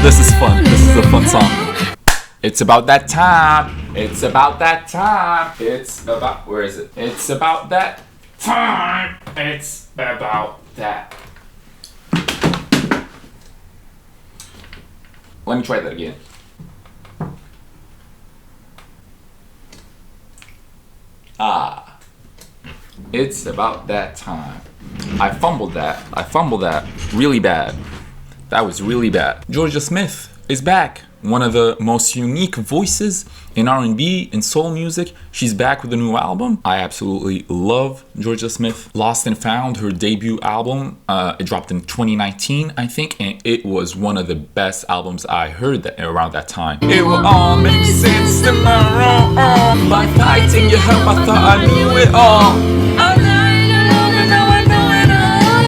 this is fun. This is a fun song. It's about that time. It's about that time. It's about, where is it? It's about that time. It's about that. Let me try that again. It's about that time. I fumbled that really bad. That was really bad. Jorja Smith is back. One of the most unique voices in R&B and soul music. She's back with a new album. I absolutely love Jorja Smith. Lost and Found, her debut album. It dropped in 2019, I think, and it was one of the best albums I heard around that time. It will all make sense tomorrow. By fighting your help, I thought I knew it all.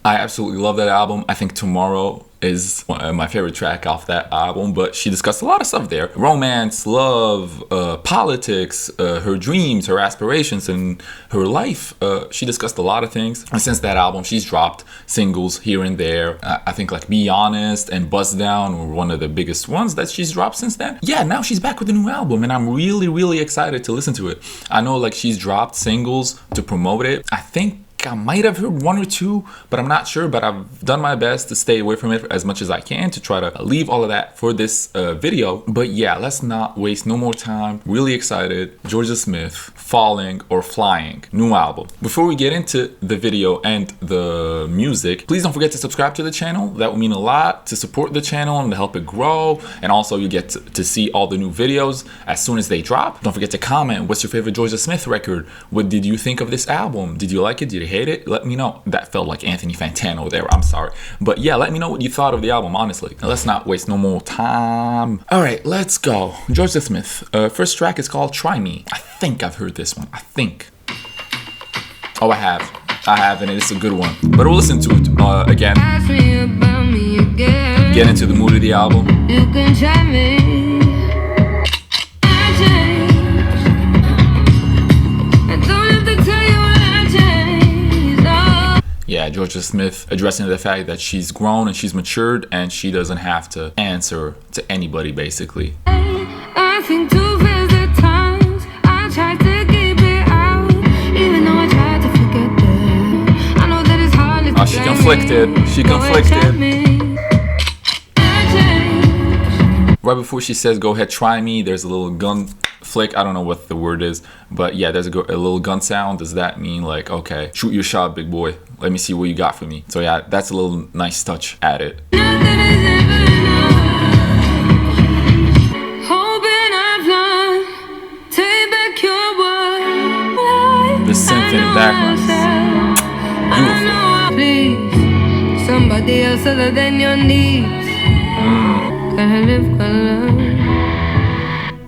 I absolutely love that album. I think Tomorrow is my favorite track off that album, but she discussed a lot of stuff there. Romance, love, politics, her dreams, her aspirations, and her life. She discussed a lot of things. And since that album, she's dropped singles here and there. I think like Be Honest and Bust Down were one of the biggest ones that she's dropped since then. Yeah, now she's back with a new album, and I'm really, really excited to listen to it. I know like she's dropped singles to promote it. I think I might have heard one or two, but I'm not sure. But I've done my best to stay away from it as much as I can to try to leave all of that for this video. But yeah, let's not waste no more time. Really excited. Jorja Smith, Falling or Flying, new album. Before we get into the video and the music, please don't forget to subscribe to the channel. That would mean a lot to support the channel and to help it grow. And also you get to see all the new videos as soon as they drop. Don't forget to comment. What's your favorite Jorja Smith record? What did you think of this album? Did you like it? Did you hate it? Let me know. That felt like Anthony Fantano there. I'm sorry. But yeah, let me know what you thought of the album, honestly. Now, let's not waste no more time. All right, let's go. Jorja Smith. First track is called Try Me. I think I've heard this one. I think. Oh, I have, and it's a good one. But we'll listen to it again. Get into the mood of the album. You can try me. Yeah, Jorja Smith addressing the fact that she's grown and she's matured and she doesn't have to answer to anybody, basically. I think to visit times I tried to keep it out, even though I tried to forget that. I know that it's hard to she conflicted. She conflicted. Right before she says, go ahead, try me, there's a little gun flick. I don't know what the word is, but yeah, there's a little gun sound. Does that mean like, okay, shoot your shot, big boy. Let me see what you got for me. So yeah, that's a little nice touch at it. The synth in the background. Beautiful. Somebody else other than your needs.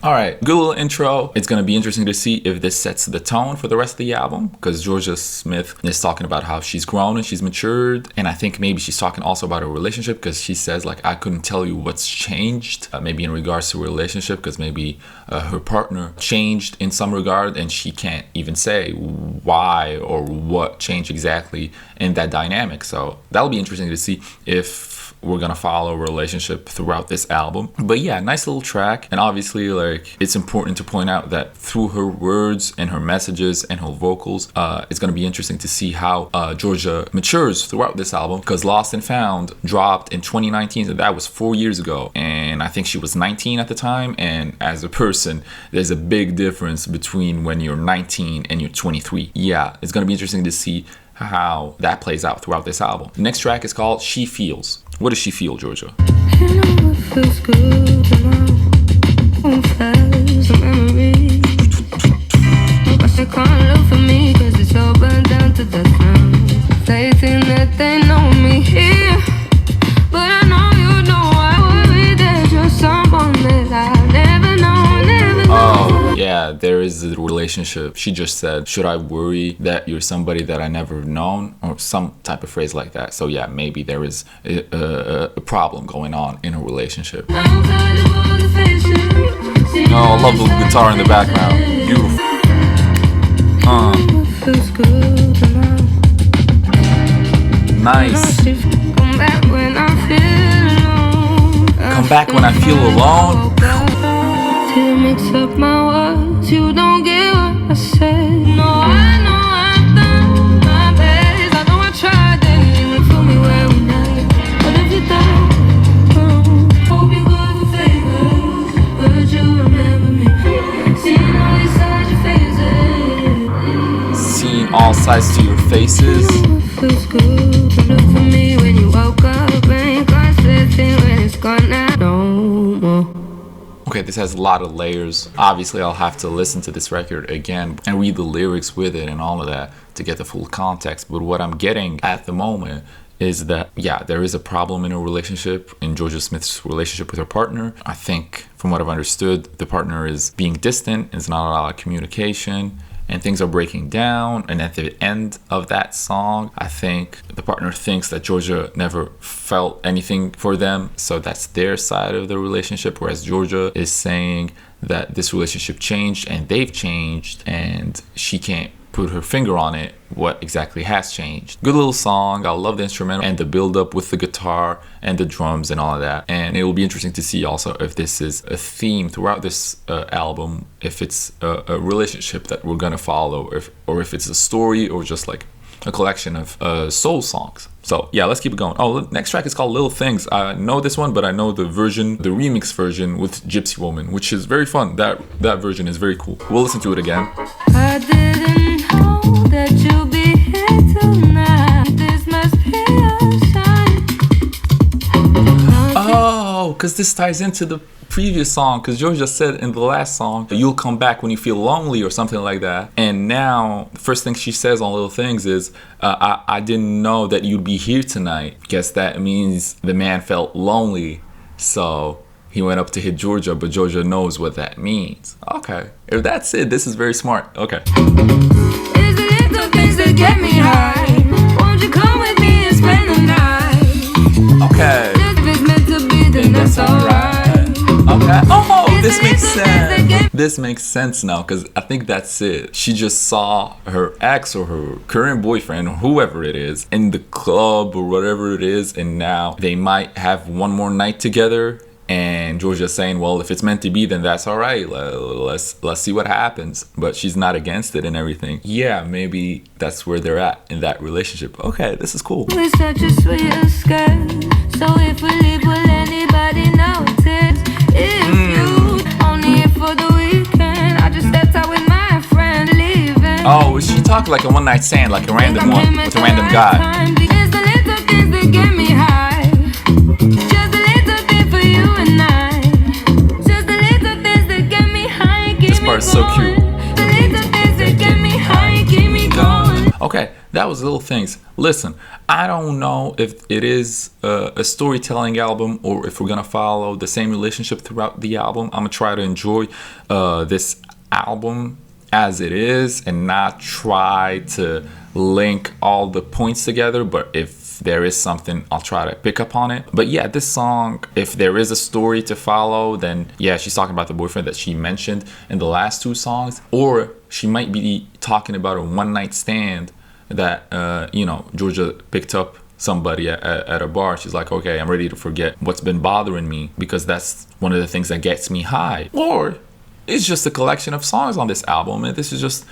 Alright, good little intro. It's going to be interesting to see if this sets the tone for the rest of the album, because Jorja Smith is talking about how she's grown and she's matured, and I think maybe she's talking also about her relationship, because she says like, I couldn't tell you what's changed, maybe in regards to a relationship, because maybe her partner changed in some regard and she can't even say why or what changed exactly in that dynamic. So that'll be interesting to see if we're gonna follow a relationship throughout this album. But yeah, nice little track. And obviously, like, it's important to point out that through her words and her messages and her vocals, it's gonna be interesting to see how Jorja matures throughout this album, because Lost and Found dropped in 2019, so that was 4 years ago, and I think she was 19 at the time. And as a person, there's a big difference between when you're 19 and you're 23. Yeah, it's gonna be interesting to see how that plays out throughout this album. The next track is called She Feels. What does she feel, Jorja? You know it feels good but she can't look for me, cause it's all burned down to the ground. They think that they know me here, but I know you know I worry that you're someone that I never know, never know. Oh, yeah, there is a relationship. She just said, should I worry that you're somebody that I never known? Or some type of phrase like that. So yeah, maybe there is a problem going on in a relationship. Oh, I love the guitar in the background. Beautiful. Nice. come back when I feel alone. To mix up my words, you don't get what I said. No, I know I've done my best. I know I tried, then you would fool me where we met. What if you died? Hope you go for favors, but you remember me. Seeing all these sides your faces. Seeing all sides to your faces. Feels good to look for me when you woke up. Ain't consistent when it's gone now. No more. Okay, this has a lot of layers. Obviously, I'll have to listen to this record again and read the lyrics with it and all of that to get the full context. But what I'm getting at the moment is that, yeah, there is a problem in a relationship, in Jorja Smith's relationship with her partner. I think, from what I've understood, the partner is being distant, there's not a lot of communication, and things are breaking down. And at the end of that song, I think the partner thinks that Jorja never felt anything for them, so that's their side of the relationship, whereas Jorja is saying that this relationship changed and they've changed, and she can't put her finger on it, what exactly has changed. Good little song. I love the instrumental and the build up with the guitar and the drums and all of that. And it will be interesting to see also if this is a theme throughout this album, if it's a relationship that we're gonna follow, or if it's a story or just like a collection of soul songs. So yeah, let's keep it going. Oh, the next track is called Little Things. I know this one, but I know the version, the remix version with Gypsy Woman, which is very fun. That version is very cool. We'll listen to it again. I didn't know that you'd be here tonight. This must be a sign. Oh, because this ties into the previous song, because Jorja said in the last song, you'll come back when you feel lonely or something like that. And now the first thing she says on Little Things is, I didn't know that you'd be here tonight. Guess that means the man felt lonely, so he went up to hit Jorja, but Jorja knows what that means. Okay, if that's it, this is very smart. Okay. It's the little things that get me high. Won't you come with me and spend the night? Okay. If it's meant to be, then that's alright. Okay. Oh, this makes sense. This makes sense now, because I think that's it. She just saw her ex or her current boyfriend or whoever it is in the club or whatever it is, and now they might have one more night together. And Jorja's saying, well, if it's meant to be, then that's all right. Let's see what happens. But she's not against it and everything. Yeah, maybe that's where they're at in that relationship. Okay, this is cool. We're such a sweet escape. So if we leave, will anybody notice? If you only here for the weekend, I just stepped out with my friend leaving. Oh, is she talking like a one night stand, like a random one with a random guy? It's the little things that get me high. Just a little bit for you and I. Just the little things that get me high. This part is so cute. The little things that get me high, keep me going. Okay, that was Little Things. Listen, I don't know if it is a storytelling album or if we're gonna follow the same relationship throughout the album. I'm gonna try to enjoy this album as it is and not try to link all the points together, but if there is something, I'll try to pick up on it. But yeah, this song, if there is a story to follow, then yeah, she's talking about the boyfriend that she mentioned in the last two songs, or she might be talking about a one night stand that Jorja picked up somebody at a bar. She's like, okay, I'm ready to forget what's been bothering me because that's one of the things that gets me high. Or it's just a collection of songs on this album, and this is just,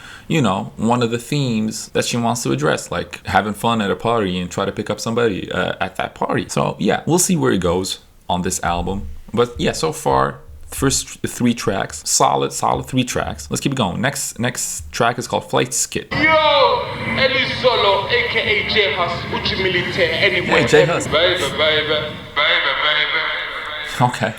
one of the themes that she wants to address, like having fun at a party and try to pick up somebody at that party. So yeah, we'll see where it goes on this album. But yeah, so far, first 3 tracks, solid 3 tracks. Let's keep it going. Next track is called Flight Skit. Yo, Eli Solo, aka J-Hus, Uchi Militaire, anyway. Hey, J-Hus. Baby. Okay.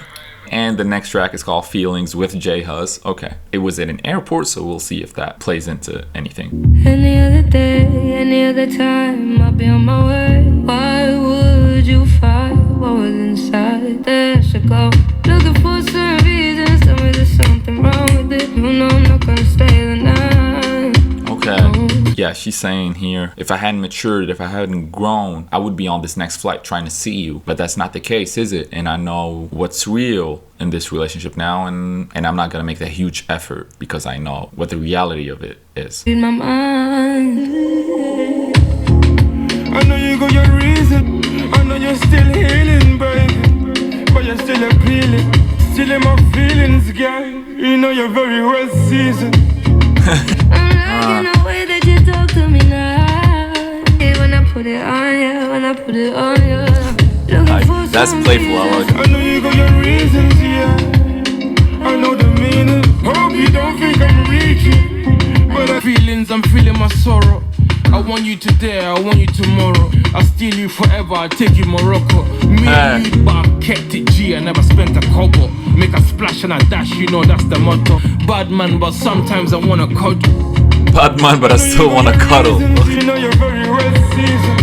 And the next track is called Feelings with J-Hus. Okay. It was at an airport, so we'll see if that plays into anything. Any other day, any other time, I'll be on my way. Why would you fight what was inside? There should go. Looking for some reasons, tell me there's something wrong with it. You know I'm not gonna stay the night. Okay. Yeah, she's saying here, if I hadn't matured, if I hadn't grown, I would be on this next flight trying to see you. But that's not the case, is it? And I know what's real in this relationship now, and I'm not gonna make that huge effort because I know what the reality of it is. In my mind, I know you got your reason. I know you're still healing, baby, but you're still a girl. You know you're very well seasoned. I'm liking the way that you talk to me now. When I put it on you, when I put it on you. That's playful, I like it. I know you got your reasons, yeah. I know the meaning. Hope you don't think I'm reaching. But the feelings, I'm feeling my sorrow. I want you today, I want you tomorrow. I'll steal you forever, I'll take you Morocco. Me and you, but I kept it G, I never spent a kobo. Make a splash and a dash, you know that's the motto. Bad man, but sometimes I wanna cuddle. Bad man, but I still wanna cuddle. You know you're very well seasoned.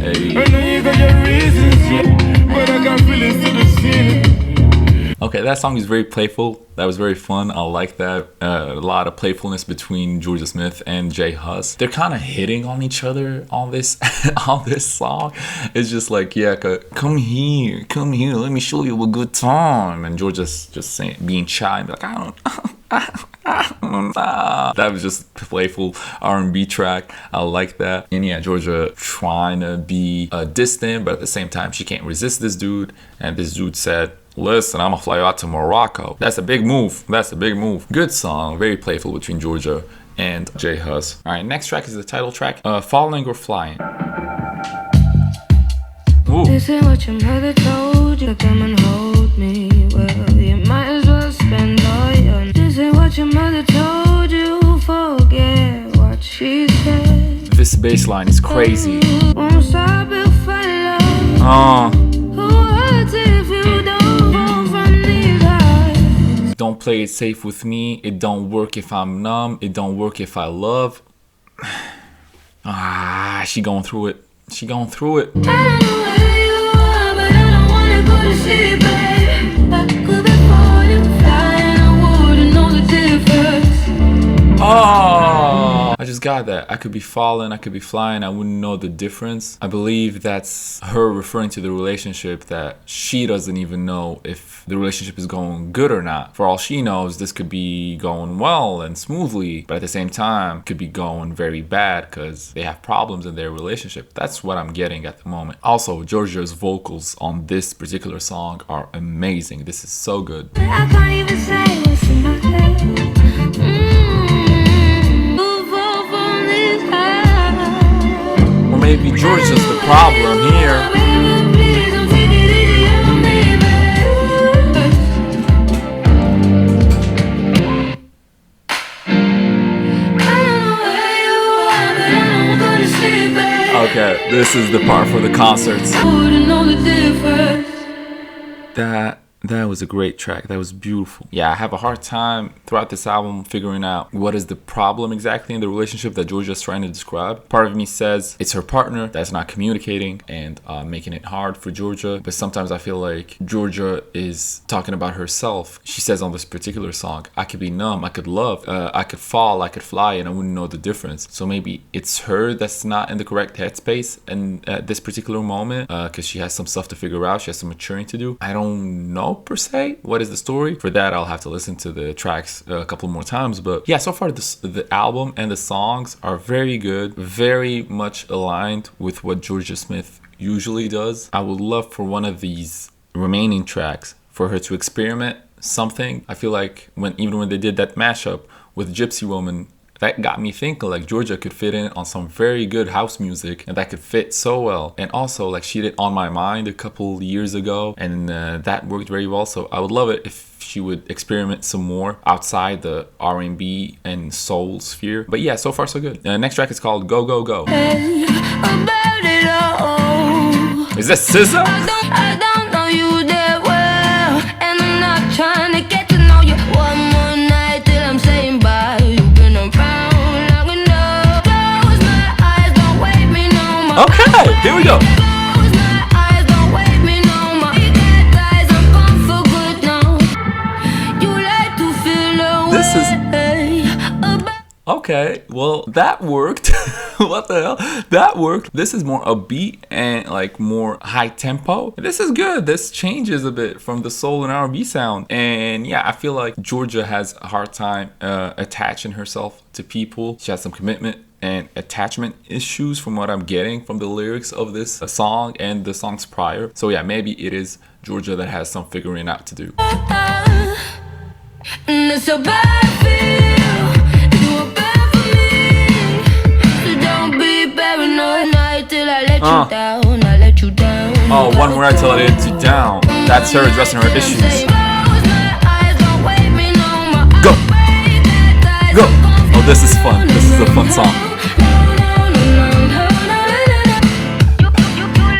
Hey. I know you got your reasons, yeah. But I got feelings to the ceiling. Okay, that song is very playful. That was very fun. I like that. A lot of playfulness between Jorja Smith and J Hus. They're kind of hitting on each other on this on this song. It's just like, yeah, come here, let me show you a good time. And Jorja's just saying, being shy, and be like, I don't. That was just playful R&B track. I like that. And yeah, Jorja trying to be distant, but at the same time, she can't resist this dude. And this dude said, listen, I'm gonna fly out to Morocco. That's a big move. That's a big move. Good song. Very playful between Jorja and J Hus. All right, next track is the title track, Falling or Flying. Ooh. This is what your mother told you. Come and hold me. Well, you might as well spend all your. This is what your mother told you. Forget what she said. This bass line is crazy. Won't stop if I love. Who hurts if you don't fall from these highs? Don't play it safe with me. It don't work if I'm numb. It don't work if I love. She going through it. She going through it. I don't know where you are, but I don't wanna go to sleep, babe. I could be falling, flying, I wouldn't know the difference. Oh, I just got that. I could be falling, I could be flying, I wouldn't know the difference. I believe that's her referring to the relationship, that she doesn't even know if the relationship is going good or not. For all she knows, this could be going well and smoothly, but at the same time, could be going very bad because they have problems in their relationship. That's what I'm getting at the moment. Also, Jorja's vocals on this particular song are amazing. This is so good. I can't even say what's in my head. Or maybe Jorja's the problem here. Okay, this is the part for the concerts. That was a great track. That was beautiful. Yeah, I have a hard time throughout this album figuring out what is the problem exactly in the relationship that Jorja's trying to describe. Part of me says it's her partner that's not communicating and making it hard for Jorja. But sometimes I feel like Jorja is talking about herself. She says on this particular song, I could be numb, I could love, I could fall, I could fly, and I wouldn't know the difference. So maybe it's her that's not in the correct headspace and at this particular moment because she has some stuff to figure out. She has some maturing to do. I don't know per se what is the story. For that, I'll have to listen to the tracks a couple more times. But yeah, so far the album and the songs are very good, very much aligned with what Jorja Smith usually does. I would love for one of these remaining tracks for her to experiment something. I feel like even when they did that mashup with Gypsy Woman, that got me thinking like Jorja could fit in on some very good house music, and that could fit so well. And also, like, she did On My Mind a couple years ago, and that worked very well. So I would love it if she would experiment some more outside the R&B and soul sphere. But yeah, so far so good. Next track is called Go Go Go. Is that SZA? I don't know you that well, and I'm not trying to get to know you. One more night till I'm saying bye. You've been around long enough. Close my eyes, don't wake me no more. Okay, here we go. Close my eyes, don't wake me no more. You get eyes, I'm gone for good now. You like to feel away. This is okay. Well, that worked. What the hell? That worked. This is more upbeat and like more high tempo. This is good. This changes a bit from the soul and R&B sound. And yeah, I feel like Jorja has a hard time attaching herself to people. She has some commitment and attachment issues from what I'm getting from the lyrics of this song and the songs prior. So yeah, maybe it is Jorja that has some figuring out to do. And it's so bad I feel you were bad for me. So don't be paranoid. Night till I let you down. I let you down. Oh, one more night till I let you down. That's her addressing her issues. Go. Go. Oh, this is fun. This is a fun song.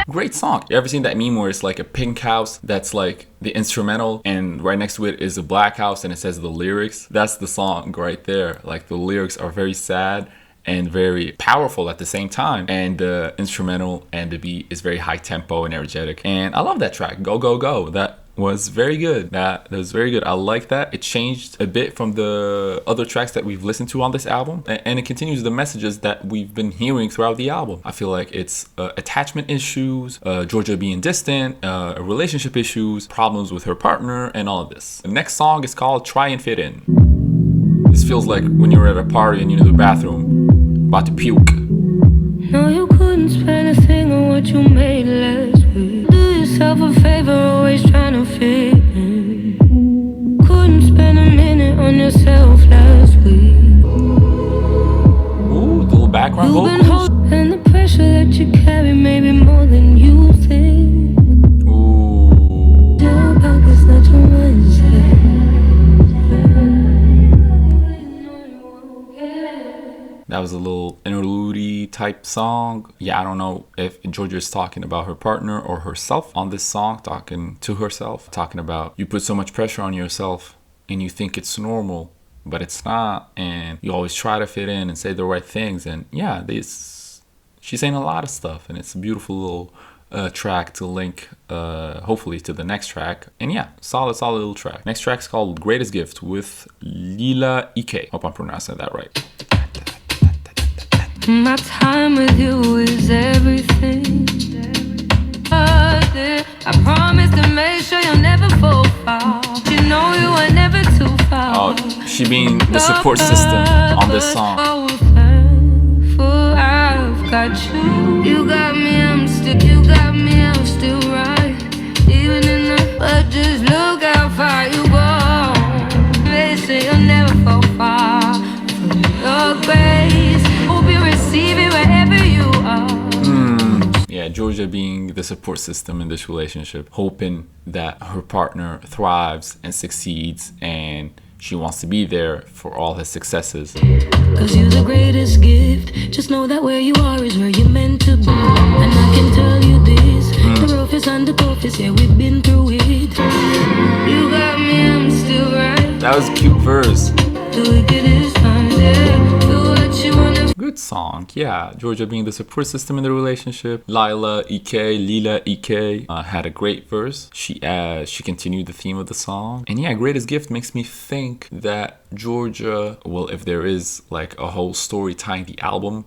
Great song. You ever seen that meme where it's like a pink house that's like the instrumental and right next to it is a black house and it says the lyrics? That's the song right there. Like the lyrics are very sad and very powerful at the same time, and the instrumental and the beat is very high tempo and energetic, and I love that track. Go go go. That was very good. That was very good. I like that. It changed a bit from the other tracks that we've listened to on this album, and it continues the messages that we've been hearing throughout the album. I feel like it's attachment issues, Jorja being distant, relationship issues, problems with her partner, and all of this. The next song is called Try and Fit In. This feels like when you're at a party and you're in the bathroom about to puke. No, you couldn't spend a thing on what you made last week. Do yourself a favor, always trying to fit in. Couldn't spend a minute on yourself last week. Ooh, little background vocals. And the pressure that you carry may be more than you think. Ooh. Your pocket's not your mindset. That was a little interlude type song. Yeah, I don't know if Jorja is talking about her partner or herself on this song, talking to herself, talking about you put so much pressure on yourself and you think it's normal, but it's not, and you always try to fit in and say the right things. And yeah, she's saying a lot of stuff, and it's a beautiful little track to link hopefully to the next track. And yeah, solid little track. Next track's called Greatest Gift with Lila Ike. Hope I'm pronouncing that right. My time with you is everything. I promise to make sure you'll never fall far. You know you are never too far. Oh, she being the support system on this song. I've got you. You got me, I'm still right. Even in the but just look how far you go. They say you'll never fall far from your grace. Hope you receive it wherever you are. Yeah, Jorja being the support system in this relationship, hoping that her partner thrives and succeeds, and she wants to be there for all his successes. Cause you're the greatest gift. Just know that where you are is where you're meant to be. And I can tell you this, the rough is and the toughest, yeah, we've been through it. You got me, I'm still right. That was a cute verse. The wicked is fine, yeah. Do what you wanna. Good song, yeah. Jorja being the support system in the relationship. Lila Ike had a great verse. She continued the theme of the song. And yeah, Greatest Gift makes me think that Jorja, well, if there is like a whole story tying the album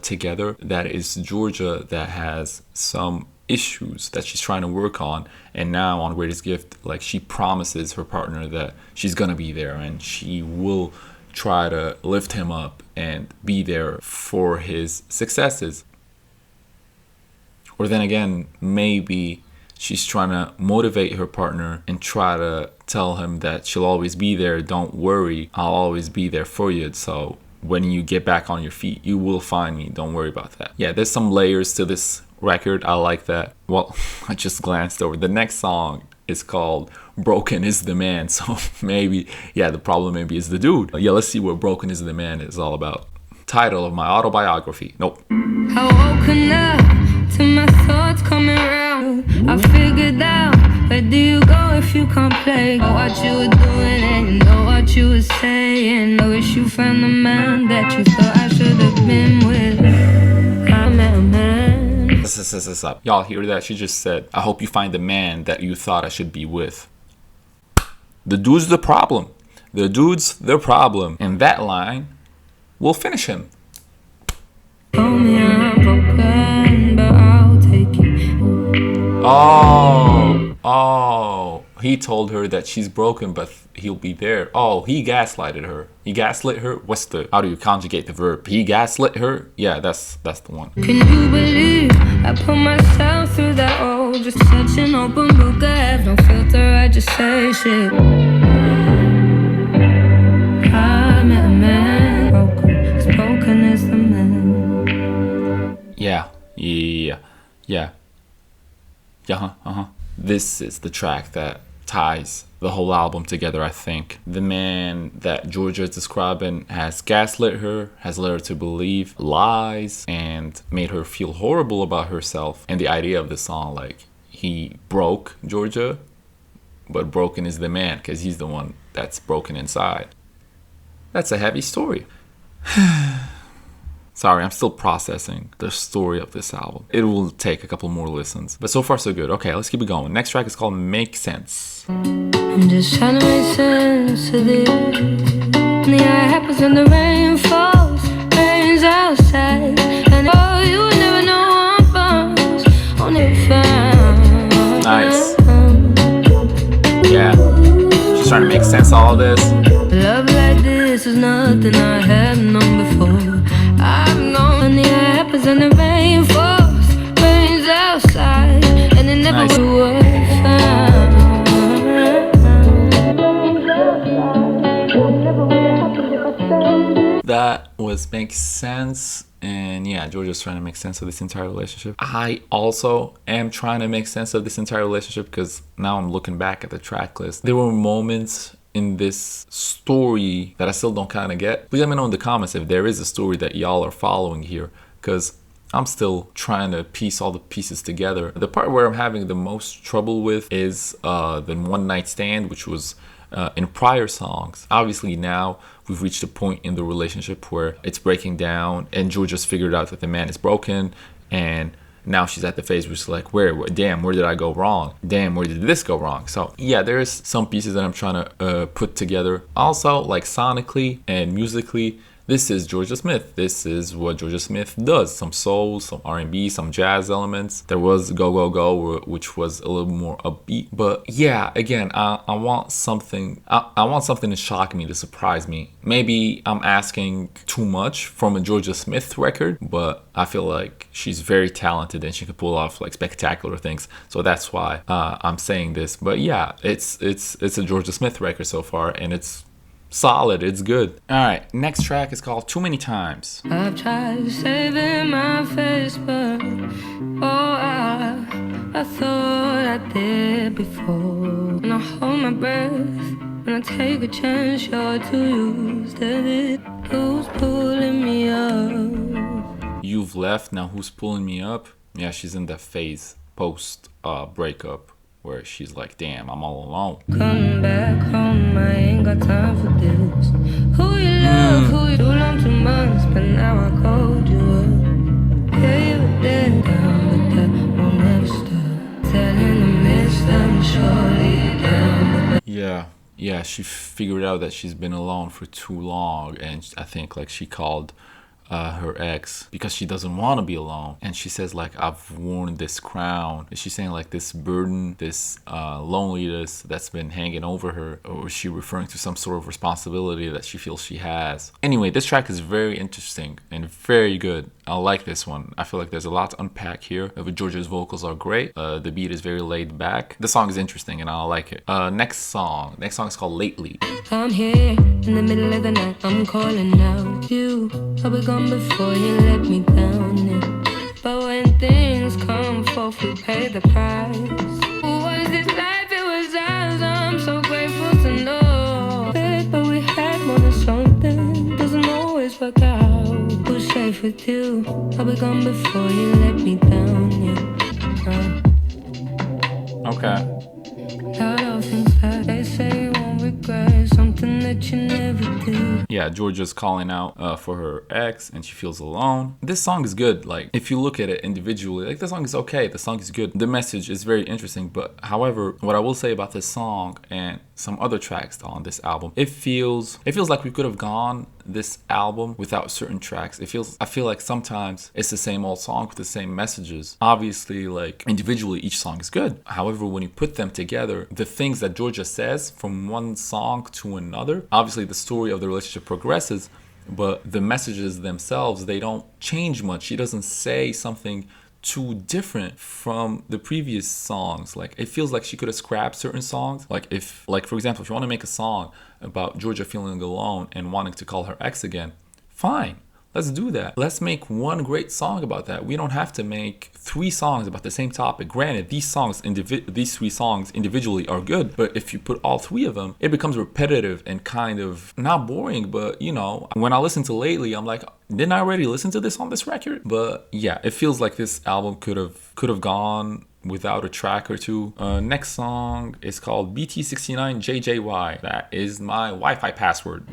together, that is Jorja that has some issues that she's trying to work on, and now on Greatest Gift, like, she promises her partner that she's gonna be there and she will try to lift him up and be there for his successes. Or then again, maybe she's trying to motivate her partner and try to tell him that she'll always be there. Don't worry, I'll always be there for you. So when you get back on your feet, you will find me. Don't worry about that. Yeah, there's some layers to this record. I like that. Well, I just glanced over. The next song is called Broken is the Man. So maybe, yeah, the problem maybe is the dude. Yeah, let's see what Broken is the Man is all about. Title of my autobiography. Nope. I woken up to my thoughts coming around. I figured out, where do you go if you can't play? Know what you were doing and know what you were saying. I wish you found the man that you thought I should have been with. I'm a man. Stop. Y'all hear that? She just said, I hope you find the man that you thought I should be with. The dude's the problem. The dude's the problem. And that line will finish him. Told me I'm broken, but I'll take you. Oh, he told her that she's broken, but he'll be there. Oh, he gaslighted her. He gaslit her. How do you conjugate the verb? He gaslit her. Yeah, that's the one. Can you believe I put myself through that? Oh, just such an open book. I have no filter. I just say shit. Yeah. Yeah, uh-huh. This is the track that ties the whole album together, I think. The man that Jorja is describing has gaslit her, has led her to believe lies, and made her feel horrible about herself. And the idea of the song, like, he broke Jorja, but broken is the man, because he's the one that's broken inside. That's a heavy story. Sorry, I'm still processing the story of this album. It will take a couple more listens. But so far, so good. Okay, let's keep it going. Next track is called Make Sense. I'm just trying to make sense of this. And the eye happens when the rain falls. Rain's outside. And oh, you would never know I'm bummed. Only found. Nice. Yeah. She's trying to make sense of all this. Love like this is nothing I have known before. I've known when the eye happens and the rain falls. Rain's outside. And it never Nice. would found. That was Make Sense. And yeah, Jorja's trying to make sense of this entire relationship. I also am trying to make sense of this entire relationship because now I'm looking back at the track list. There were moments in this story that I still don't kind of get. Please let me know in the comments if there is a story that y'all are following here, because I'm still trying to piece all the pieces together. The part where I'm having the most trouble with is the One Night Stand, which was in prior songs. Obviously now we've reached a point in the relationship where it's breaking down and Jorja's figured out that the man is broken, and now she's at the phase where she's like, damn, where did I go wrong? Damn, where did this go wrong? So yeah, there's some pieces that I'm trying to put together. Also, like sonically and musically, this is Jorja Smith. This is what Jorja Smith does. Some soul, some R&B, some jazz elements. There was Go Go Go, which was a little more upbeat. But yeah, again, I want something. I want something to shock me, to surprise me. Maybe I'm asking too much from a Jorja Smith record, but I feel like she's very talented and she can pull off like spectacular things. So that's why I'm saying this. But yeah, it's a Jorja Smith record so far, and it's solid, it's good. All right, next track is called Too Many Times. I've tried saving my face, but oh, I thought I did before. And I hold my breath, and I take a chance, you're too used to it. Who's pulling me up? You've left, now who's pulling me up? Yeah, she's in that phase post breakup where she's like, damn, I'm all alone. Come back home, I ain't got time for this. Who you love, who you do long 2 months, but now I called you up. Yeah, you were dead down, but that won't never stop. Telling the mist, I'm surely down. Yeah, she figured out that she's been alone for too long, and I think like she called her ex because she doesn't want to be alone, and she says like, I've worn this crown. She's saying like this burden, this loneliness that's been hanging over her, or is she referring to some sort of responsibility that she feels she has? Anyway, this track is very interesting and very good. I like this one. I feel like there's a lot to unpack here. Jorja's vocals are great. The beat is very laid back. The song is interesting and I like it. Next song is called Lately. I'm here in the middle of the night, I'm calling out you. I'll be gone before you let me down, yeah. But when things come forth, we pay the price. Who was this life? It was ours. I'm so grateful to know. But we had more than something. Doesn't always work out. Who's safe with you? I'll be gone before you let me down, yeah. Okay. Lot of things that they say you won't regret, something that you never do. Yeah, Jorja's calling out for her ex and she feels alone. This song is good. Like, if you look at it individually, like, the song is okay. The song is good. The message is very interesting. But however, what I will say about this song and some other tracks on this album, it feels like we could have gone this album without certain tracks. I feel like sometimes it's the same old song with the same messages. Obviously, like, individually each song is good. However, when you put them together, the things that Jorja says from one song to another, obviously the story of the relationship progresses, but the messages themselves, they don't change much. She doesn't say something too different from the previous songs. Like, it feels like she could have scrapped certain songs. Like, for example, if you want to make a song about Jorja feeling alone and wanting to call her ex again, fine, Let's do that. Let's make one great song about that. We don't have to make 3 songs about the same topic. Granted, these 3 songs individually are good, but if you put all 3 of them, it becomes repetitive and kind of not boring, but you know, when I listen to Lately, I'm like, didn't I already listen to this on this record? But yeah, it feels like this album could have gone without a track or 2. Next song is called BT69JJY. That is my Wi-Fi password.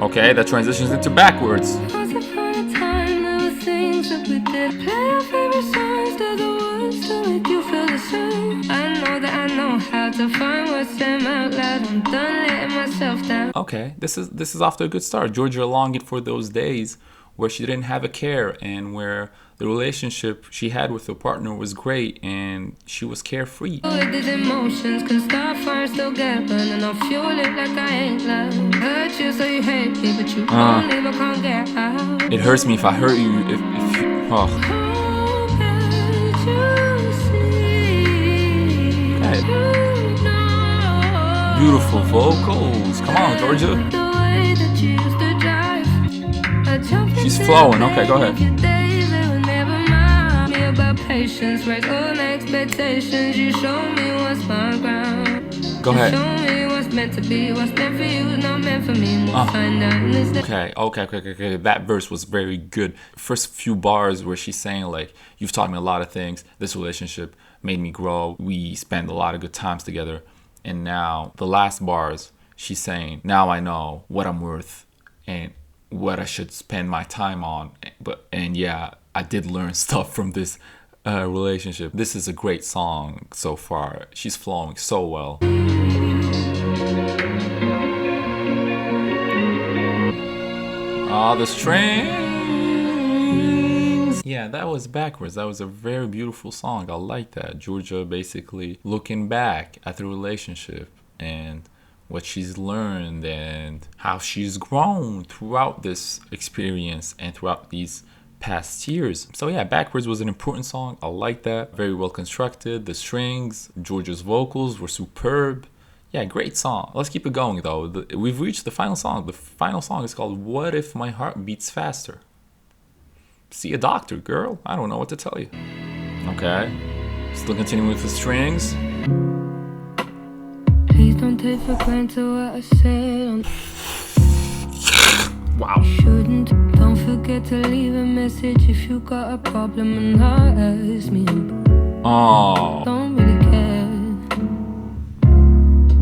Okay, that transitions into backwards. Once upon a time, there were things that we did. Play our favorite songs to the woods to make you feel the same. I know that I know how to find what's in out loud. I'm done letting myself down. Okay, this is off to a good start. Jorja longed for those days where she didn't have a care and where the relationship she had with her partner was great and she was carefree. With these emotions can start fire, still get burned, and I'll fuel it like I ain't love. Hurt you so you hate me, but you won't leave, I can't get out. It hurts me if I hurt you. If you, oh. How can't you see? Okay. You know Beautiful vocals. Come on, Jorja. the way that you used to drive. I jump She's into flowing. the Okay, go ahead. of your days, they were never mine. Me about patience, raise all expectations. You show me what's my ground. Go ahead. Show me what's meant to be, what's meant for you is not meant for me. We'll find out in this day. Okay. That verse was very good. First few bars where she's saying like, you've taught me a lot of things. This relationship made me grow. We spent a lot of good times together. And now the last bars, she's saying, now I know what I'm worth and what I should spend my time on. And yeah, I did learn stuff from this relationship. This is a great song so far. She's flowing so well. The strings. Yeah, that was backwards. That was a very beautiful song. I like that. Jorja basically looking back at the relationship and what she's learned and how she's grown throughout this experience and throughout these past years. So yeah, Backwards was an important song. I like that. Very well constructed. The strings, Jorja's vocals were superb. Yeah, great song. Let's keep it going though. We've reached the final song. The final song is called What If My Heart Beats Faster? See a doctor, girl. I don't know what to tell you. Okay. Still continuing with the strings. Please don't take for granted what I said. Wow. Shouldn't. Don't forget to leave a message if you got a problem and not ask me. Oh. Don't really care.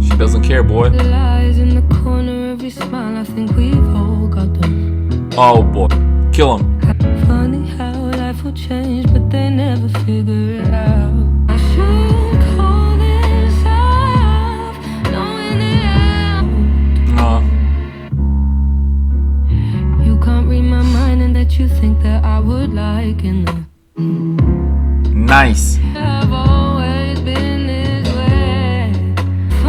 She doesn't care, boy. The lies in the corner, every smile, I think we've all got them. Oh boy. Kill him. Funny how life will change, but they never figure it out. I should call this off, knowing it out. You can't read my mind, and that you think that I would like in the. Nice. I've always been this way. If I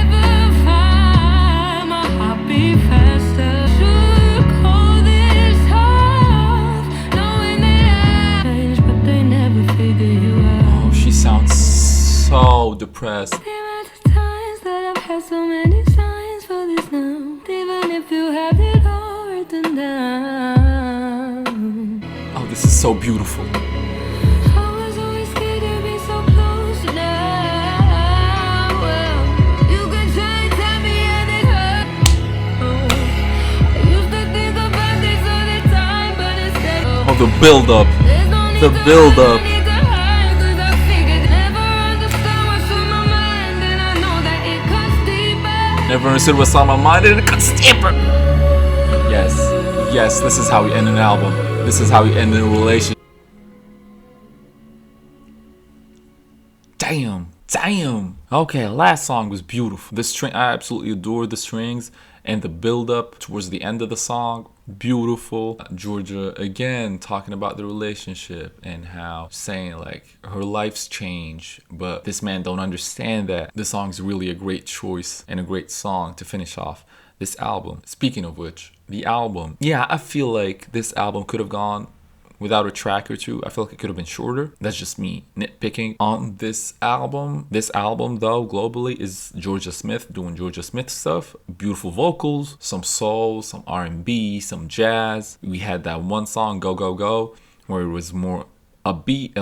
ever find my heart beat faster, should call this off, knowing that I change, but they never figure you out. Oh, she sounds so depressed. The amount of times that I've had so many signs for this now, even if you have it all written down. Oh, this is so beautiful. The build up. The build up. Never understood what's on my mind and it cuts deeper. Yes. Yes, this is how we end an album. This is how we end a relationship. Damn. Okay, last song was beautiful. I absolutely adore the strings and the build up towards the end of the song. Beautiful. Jorja again talking about the relationship and how saying like her life's changed, but this man don't understand that. This song's really a great choice and a great song to finish off this album. Speaking of which, the album. Yeah, I feel like this album could have gone without a track or two. I feel like it could have been shorter. That's just me nitpicking on this album. This album, though, globally is Jorja Smith doing Jorja Smith stuff. Beautiful vocals, some soul, some R&B, some jazz. We had that one song, Go Go Go, where it was more upbeat,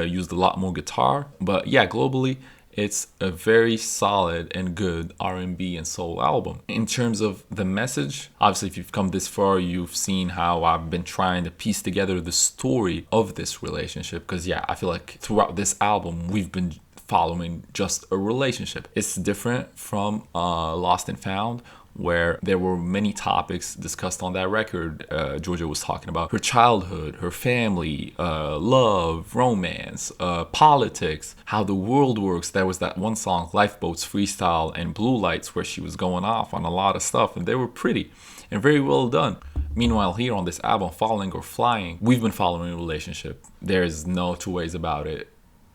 used a lot more guitar. But yeah, globally, it's a very solid and good R&B and soul album. In terms of the message, obviously if you've come this far, you've seen how I've been trying to piece together the story of this relationship. Because yeah, I feel like throughout this album, we've been following just a relationship. It's different from Lost and Found, where there were many topics discussed on that record. Jorja was talking about her childhood, her family, love, romance, politics, how the world works. There was that one song, Lifeboats, Freestyle, and Blue Lights, where she was going off on a lot of stuff, and they were pretty and very well done. Meanwhile, here on this album, Falling or Flying, we've been following a relationship. There's no two ways about it.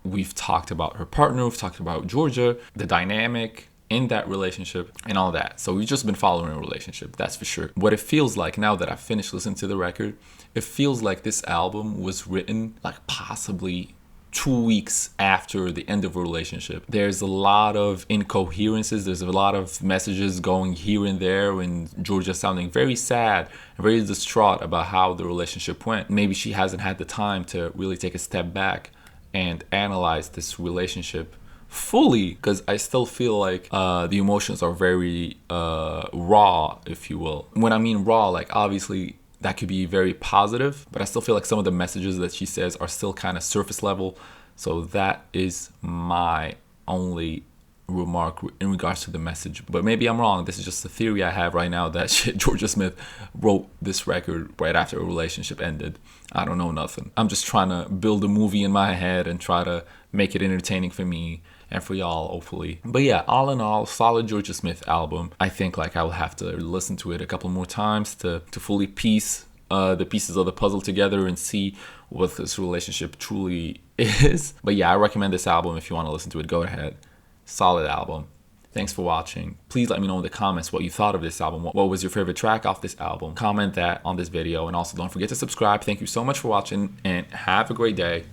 We've talked about her partner, we've talked about Jorja, the dynamic in that relationship and all that. So we've just been following a relationship, that's for sure. What it feels like now that I've finished listening to the record, it feels like this album was written like possibly 2 weeks after the end of a relationship. There's a lot of incoherences, there's a lot of messages going here and there, and Jorja sounding very sad, very distraught about how the relationship went. Maybe she hasn't had the time to really take a step back and analyze this relationship fully, because I still feel like the emotions are very raw, if you will. When I mean raw, like obviously that could be very positive, but I still feel like some of the messages that she says are still kind of surface level. So that is my only remark in regards to the message. But maybe I'm wrong. This is just a theory I have right now that Jorja Smith wrote this record right after a relationship ended. I don't know nothing. I'm just trying to build a movie in my head and try to make it entertaining for me and for y'all, hopefully. But yeah, all in all, solid Jorja Smith album. I think like I will have to listen to it a couple more times to fully piece the pieces of the puzzle together and see what this relationship truly is. But yeah, I recommend this album. If you want to listen to it, go ahead. Solid album. Thanks for watching. Please let me know in the comments what you thought of this album. What was your favorite track off this album? Comment that on this video, and also don't forget to subscribe. Thank you so much for watching, and have a great day.